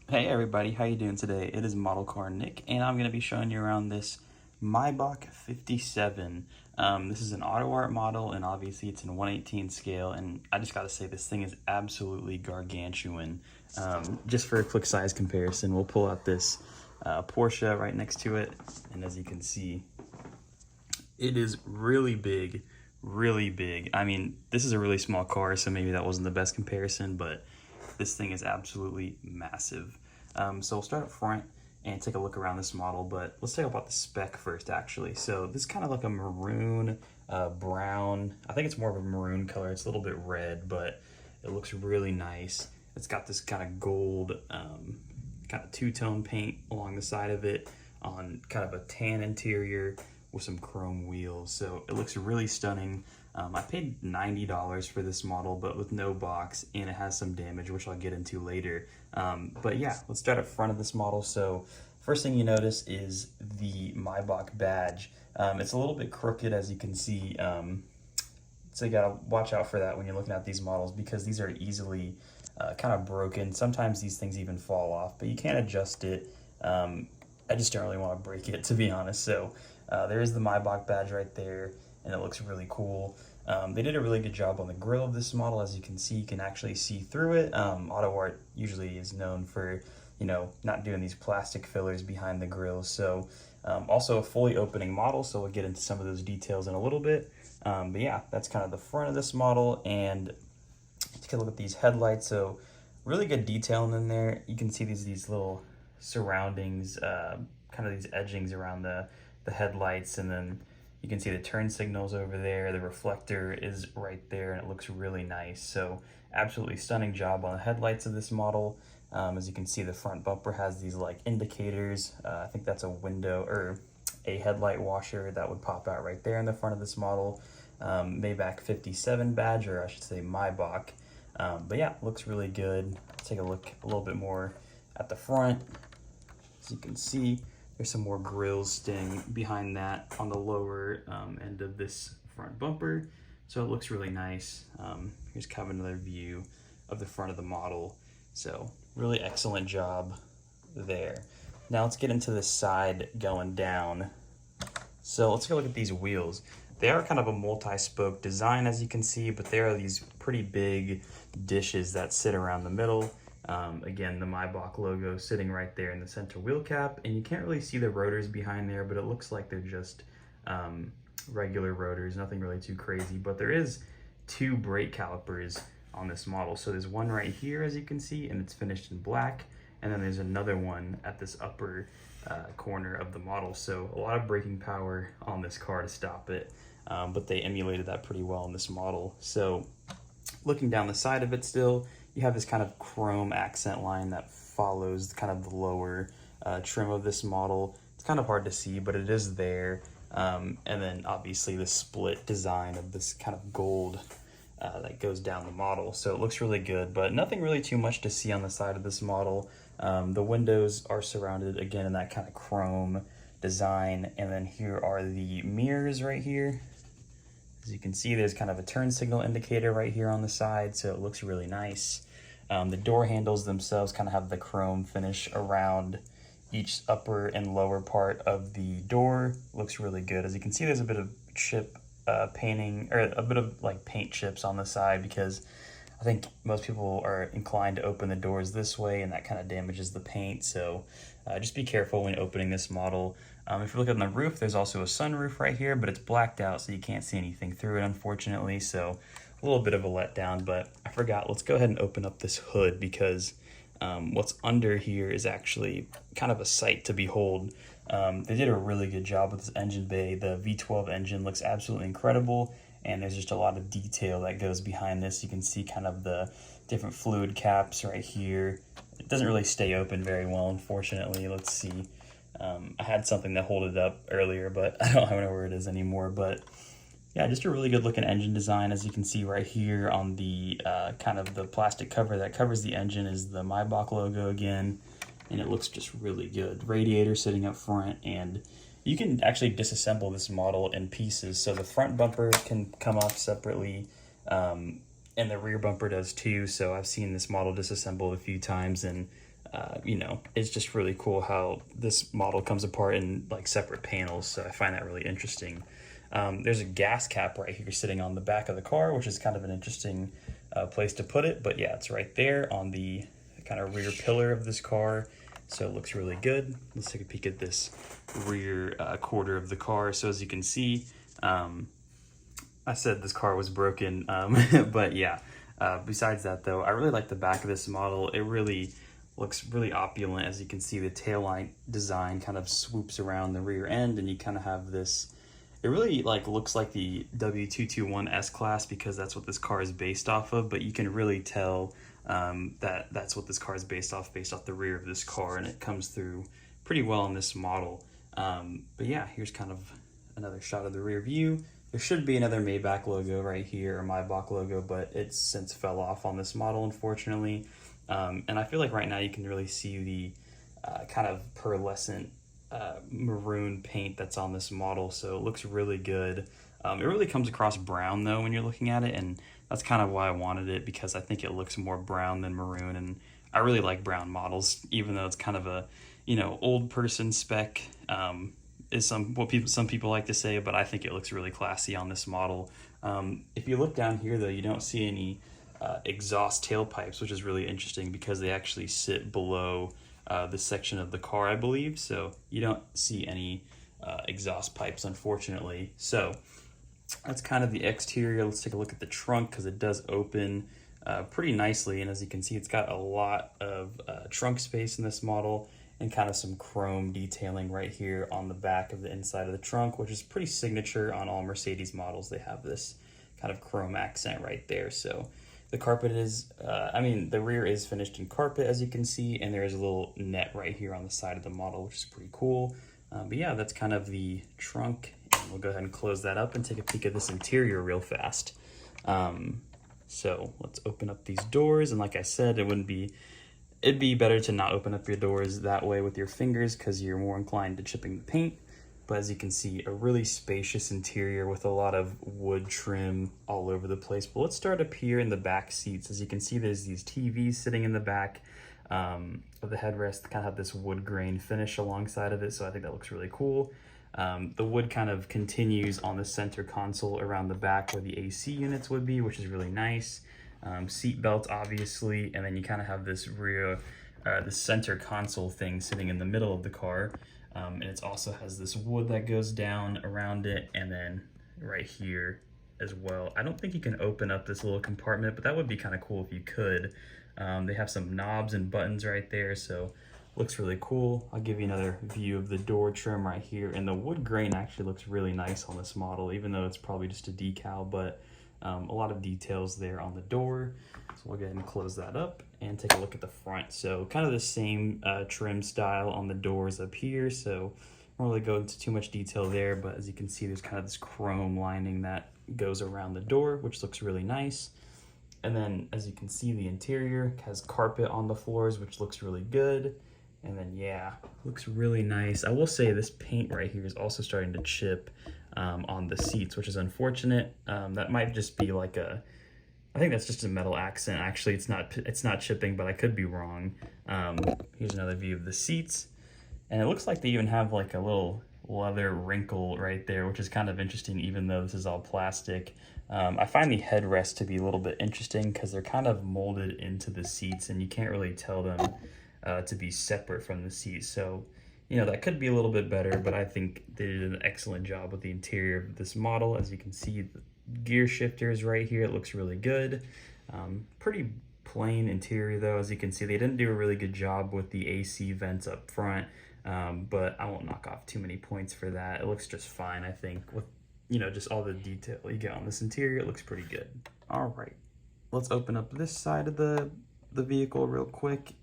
Hey everybody, how you doing today? It is ModelCarNick, and I'm going to be showing you around this Maybach 57. This is an Autoart model, and obviously it's in 1/18 scale, and I just got to say this thing is absolutely gargantuan. Just for a quick size comparison, we'll pull out this Porsche right next to it, and as you can see, it is really big, really big. I mean, this is a really small car, so maybe that wasn't the best comparison, but this thing is absolutely massive. So we'll start up front and take a look around this model, but let's talk about the spec first, actually. So this is kind of like a maroon, brown. I think it's more of a maroon color. It's a little bit red, but it looks really nice. It's got this kind of gold, kind of two-tone paint along the side of it on kind of a tan interior with some chrome wheels. So it looks really stunning. I paid $90 for this model, but with no box, and it has some damage, which I'll get into later. But yeah, let's start up front of this model. So first thing you notice is the Maybach badge. It's a little bit crooked, as you can see. So you gotta watch out for that when you're looking at these models, because these are easily kind of broken. Sometimes these things even fall off, but you can't adjust it. I just don't really want to break it, to be honest. So there is the Maybach badge right there, and it looks really cool. They did a really good job on the grille of this model. As you can see, you can actually see through it. Autoart usually is known for, not doing these plastic fillers behind the grille. So also a fully opening model, so we'll get into some of those details in a little bit. But yeah, that's kind of the front of this model, and take a look at these headlights. So really good detailing in there. You can see these little surroundings, kind of these edgings around the headlights, and then you can see the turn signals over there. The reflector is right there, and it looks really nice. So absolutely stunning job on the headlights of this model. As you can see, the front bumper has these like indicators. I think that's a window or a headlight washer that would pop out right there in the front of this model. Maybach 57 badge, or I should say Maybach. But yeah, looks really good. Take a look a little bit more at the front. As you can see, there's some more grills staying behind that on the lower end of this front bumper. So it looks really nice. Here's kind of another view of the front of the model. So really excellent job there. Now let's get into the side going down. So let's go look at these wheels. They are kind of a multi-spoke design, as you can see, but there are these pretty big dishes that sit around the middle. Again, the Maybach logo sitting right there in the center wheel cap, and you can't really see the rotors behind there, but it looks like they're just regular rotors, nothing really too crazy. But there is two brake calipers on this model. So there's one right here, as you can see, and it's finished in black, and then there's another one at this upper corner of the model. So a lot of braking power on this car to stop it, but they emulated that pretty well in this model. So looking down the side of it still, you have this kind of chrome accent line that follows kind of the lower trim of this model. It's kind of hard to see, but it is there. And then obviously the split design of this kind of gold that goes down the model. So it looks really good, but nothing really too much to see on the side of this model. The windows are surrounded again in that kind of chrome design. And then here are the mirrors right here. As you can see, there's kind of a turn signal indicator right here on the side, so it looks really nice. The door handles themselves kind of have the chrome finish around each upper and lower part of the door. Looks really good. As you can see, there's a bit of chip painting, or a bit of like paint chips on the side, because I think most people are inclined to open the doors this way, and that kind of damages the paint. So just be careful when opening this model. If you look on the roof, there's also a sunroof right here, but it's blacked out, so you can't see anything through it, unfortunately. So a little bit of a letdown, but I forgot. Let's go ahead and open up this hood, because what's under here is actually kind of a sight to behold. They did a really good job with this engine bay. The V12 engine looks absolutely incredible, and there's just a lot of detail that goes behind this. You can see kind of the different fluid caps right here. It doesn't really stay open very well, unfortunately. Let's see. I had something that held it up earlier, but I don't know where it is anymore. But yeah, just a really good looking engine design. As you can see right here on the kind of the plastic cover that covers the engine is the Maybach logo again, and it looks just really good. Radiator sitting up front, and you can actually disassemble this model in pieces. So the front bumper can come off separately, and the rear bumper does too. So I've seen this model disassembled a few times, and you know, it's just really cool how this model comes apart in like separate panels. So I find that really interesting. There's a gas cap right here sitting on the back of the car, which is kind of an interesting place to put it. But yeah, it's right there on the kind of rear pillar of this car. So it looks really good. Let's take a peek at this rear quarter of the car. So as you can see, I said this car was broken, but yeah, besides that though, I really like the back of this model. It really looks really opulent. As you can see, the tail light design kind of swoops around the rear end, and you kind of have this, it really like looks like the W221 S-Class because that's what this car is based off of, but you can really tell that's what this car is based off the rear of this car, and it comes through pretty well in this model. But yeah, here's kind of another shot of the rear view. There should be another Maybach logo right here, or Maybach logo, but it's since fell off on this model, unfortunately. And I feel like right now you can really see the kind of pearlescent maroon paint that's on this model, so it looks really good. It really comes across brown though when you're looking at it, and that's kind of why I wanted it, because I think it looks more brown than maroon, and I really like brown models, even though it's kind of a, you know, old person spec. Is some people like to say, but I think it looks really classy on this model. If you look down here though, you don't see any exhaust tailpipes, which is really interesting because they actually sit below this section of the car, I believe. So you don't see any exhaust pipes, unfortunately. So that's kind of the exterior. Let's take a look at the trunk because it does open pretty nicely, and as you can see, it's got a lot of trunk space in this model, and kind of some chrome detailing right here on the back of the inside of the trunk, which is pretty signature on all Mercedes models. They have this kind of chrome accent right there. So the carpet is, the rear is finished in carpet, as you can see, and there is a little net right here on the side of the model, which is pretty cool. But yeah, that's kind of the trunk. And we'll go ahead and close that up and take a peek at this interior real fast. So let's open up these doors, and like I said, it'd be better to not open up your doors that way with your fingers because you're more inclined to chipping the paint. But as you can see, a really spacious interior with a lot of wood trim all over the place. But let's start up here in the back seats. As you can see, there's these TVs sitting in the back of the headrest, kind of have this wood grain finish alongside of it, so I think that looks really cool. The wood kind of continues on the center console around the back where the AC units would be, which is really nice. Seat belts, obviously, and then you kind of have this rear, the center console thing sitting in the middle of the car, and it also has this wood that goes down around it, and then right here as well. I don't think you can open up this little compartment, but that would be kind of cool if you could. They have some knobs and buttons right there, so looks really cool. I'll give you another view of the door trim right here, and the wood grain actually looks really nice on this model, even though it's probably just a decal, but a lot of details there on the door. So we'll go ahead and close that up and take a look at the front. So kind of the same trim style on the doors up here, so I won't really go into too much detail there, but as you can see, there's kind of this chrome lining that goes around the door, which looks really nice. And then as you can see, the interior has carpet on the floors, which looks really good. And then yeah, looks really nice. I will say this paint right here is also starting to chip on the seats, which is unfortunate. That might just be like I think that's just a metal accent. Actually, it's not chipping, but I could be wrong. Here's another view of the seats, and it looks like they even have like a little leather wrinkle right there, which is kind of interesting, even though this is all plastic. I find the headrest to be a little bit interesting because they're kind of molded into the seats, and you can't really tell them to be separate from the seats. So, you know, that could be a little bit better, but I think they did an excellent job with the interior of this model. As you can see, the gear shifters right here, it looks really good. Pretty plain interior though. As you can see, they didn't do a really good job with the AC vents up front, but I won't knock off too many points for that. It looks just fine, I think, with, you know, just all the detail you get on this interior. It looks pretty good. All right, let's open up this side of the vehicle real quick,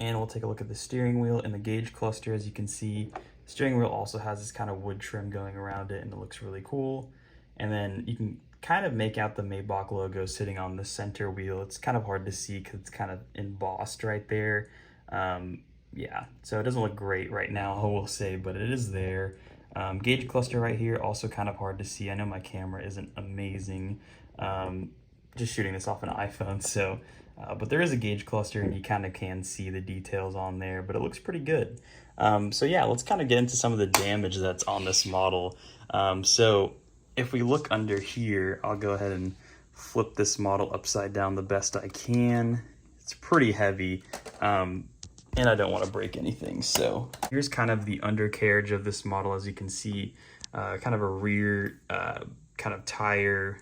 and we'll take a look at the steering wheel and the gauge cluster. As you can see, the steering wheel also has this kind of wood trim going around it, and it looks really cool. And then you can kind of make out the Maybach logo sitting on the center wheel. It's kind of hard to see because it's kind of embossed right there. Yeah, so it doesn't look great right now, I will say, but it is there. Gauge cluster right here, also kind of hard to see. I know my camera isn't amazing, just shooting this off an iPhone, so But there is a gauge cluster, and you kind of can see the details on there, but it looks pretty good. So yeah, let's kind of get into some of the damage that's on this model. So if we look under here, I'll go ahead and flip this model upside down the best I can. It's pretty heavy, and I don't want to break anything. So here's kind of the undercarriage of this model. As you can see, kind of a rear kind of tire,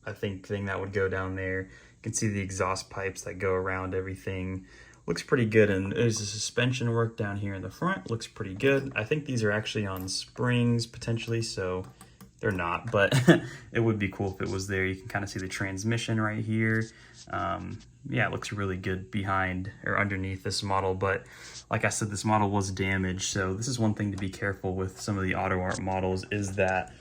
I think, thing that would go down there. You can see the exhaust pipes that go around everything. Looks pretty good, and there's a suspension work down here in the front. Looks pretty good. I think these are actually on springs potentially, so they're not, but it would be cool if it was there. You can kind of see the transmission right here. Yeah, it looks really good behind or underneath this model, but like I said, this model was damaged, so this is one thing to be careful with some of the Autoart models, is that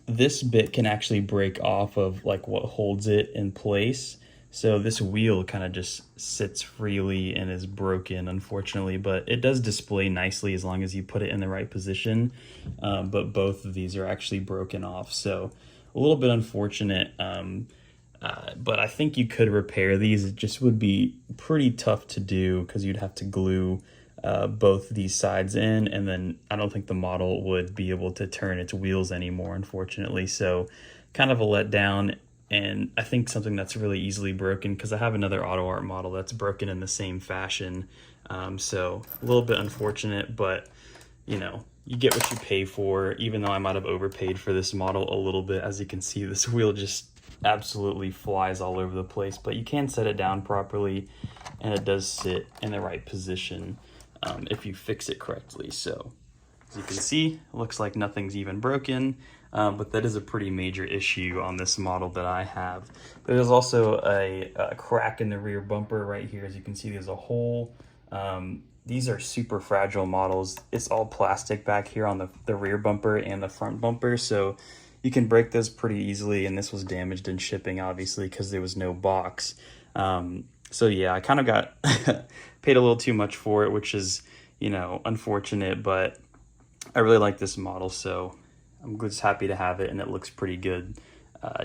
this bit can actually break off of like what holds it in place. So this wheel kind of just sits freely and is broken, unfortunately, but it does display nicely as long as you put it in the right position. But both of these are actually broken off, so a little bit unfortunate. But I think you could repair these. It just would be pretty tough to do because you'd have to glue both these sides in, and then I don't think the model would be able to turn its wheels anymore, unfortunately. So kind of a letdown, and I think something that's really easily broken, because I have another Autoart model that's broken in the same fashion. So a little bit unfortunate, but you know, you get what you pay for, even though I might have overpaid for this model a little bit. As you can see, this wheel just absolutely flies all over the place, but you can set it down properly, and it does sit in the right position if you fix it correctly. So as you can see, it looks like nothing's even broken, but that is a pretty major issue on this model that I have. There's also a crack in the rear bumper right here. As you can see, there's a hole. These are super fragile models. It's all plastic back here on the rear bumper and the front bumper, so you can break those pretty easily, and this was damaged in shipping, obviously, because there was no box. So yeah, I kind of got paid a little too much for it, which is, you know, unfortunate, but I really like this model, so I'm just happy to have it, and it looks pretty good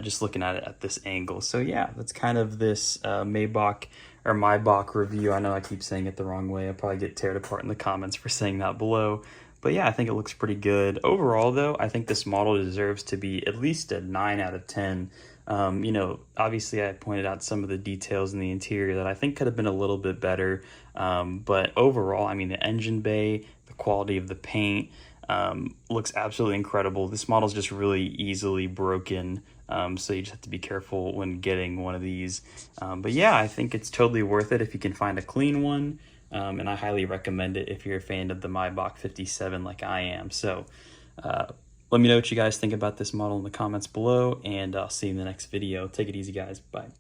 just looking at it at this angle. So yeah, that's kind of this Maybach or Maybach review. I know I keep saying it the wrong way. I'll probably get teared apart in the comments for saying that below. But yeah, I think it looks pretty good. Overall, though, I think this model deserves to be at least a 9 out of 10. You know, obviously I pointed out some of the details in the interior that I think could have been a little bit better. But overall, I mean, the engine bay, the quality of the paint, looks absolutely incredible. This model is just really easily broken. So you just have to be careful when getting one of these. But yeah, I think it's totally worth it if you can find a clean one. And I highly recommend it if you're a fan of the Maybach 57 like I am. So let me know what you guys think about this model in the comments below, and I'll see you in the next video. Take it easy, guys. Bye.